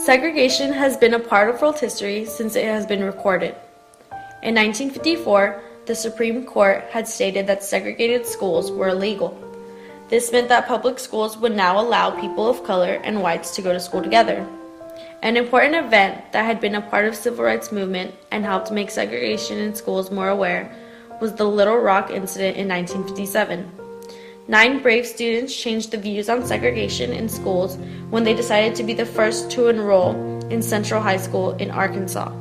Segregation has been a part of world history since it has been recorded. In 1954, the Supreme Court had stated that segregated schools were illegal. This meant that public schools would now allow people of color and whites to go to school together. An important event that had been a part of the civil rights movement and helped make segregation in schools more aware was the Little Rock incident in 1957. 9 brave students changed the views on segregation in schools when they decided to be the first to enroll in Central High School in Arkansas.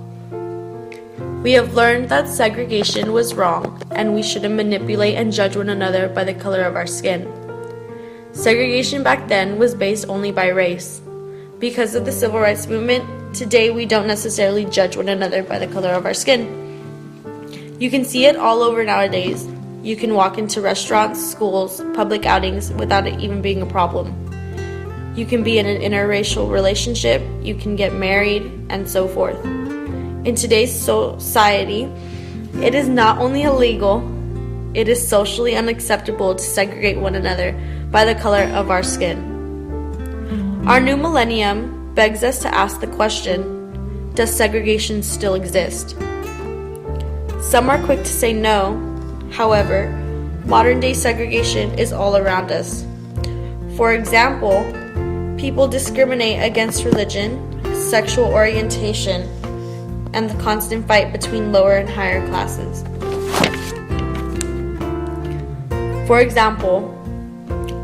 We have learned that segregation was wrong and we shouldn't manipulate and judge one another by the color of our skin. Segregation back then was based only by race. Because of the civil rights movement, today we don't necessarily judge one another by the color of our skin. You can see it all over nowadays. You can walk into restaurants, schools, public outings without it even being a problem. You can be in an interracial relationship, you can get married, and so forth. In today's society, it is not only illegal, it is socially unacceptable to segregate one another by the color of our skin. Our new millennium begs us to ask the question, does segregation still exist? Some are quick to say no. However, modern-day segregation is all around us. For example, people discriminate against religion, sexual orientation, and the constant fight between lower and higher classes. For example,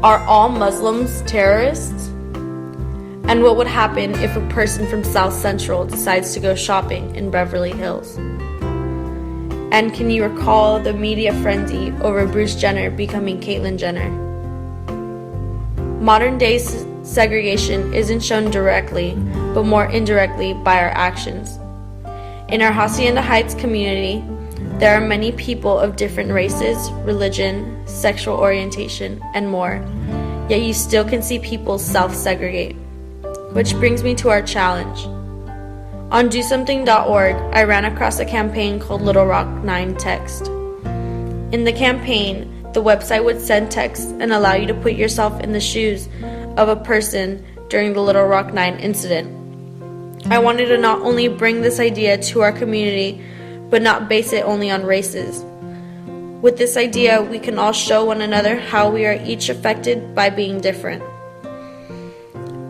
are all Muslims terrorists? And what would happen if a person from South Central decides to go shopping in Beverly Hills? And can you recall the media frenzy over Bruce Jenner becoming Caitlyn Jenner? Modern day segregation isn't shown directly, but more indirectly by our actions. In our Hacienda Heights community, there are many people of different races, religion, sexual orientation, and more, yet you still can see people self-segregate. Which brings me to our challenge. On DoSomething.org, I ran across a campaign called Little Rock 9 Text. In the campaign, the website would send texts and allow you to put yourself in the shoes of a person during the Little Rock 9 incident. I wanted to not only bring this idea to our community, but not base it only on races. With this idea, we can all show one another how we are each affected by being different.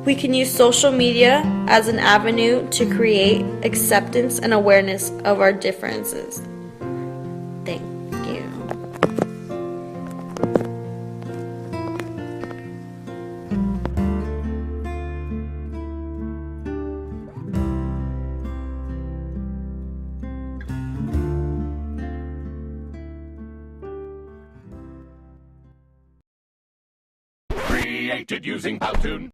We can use social media as an avenue to create acceptance and awareness of our differences. Thank you. Created using Powtoon.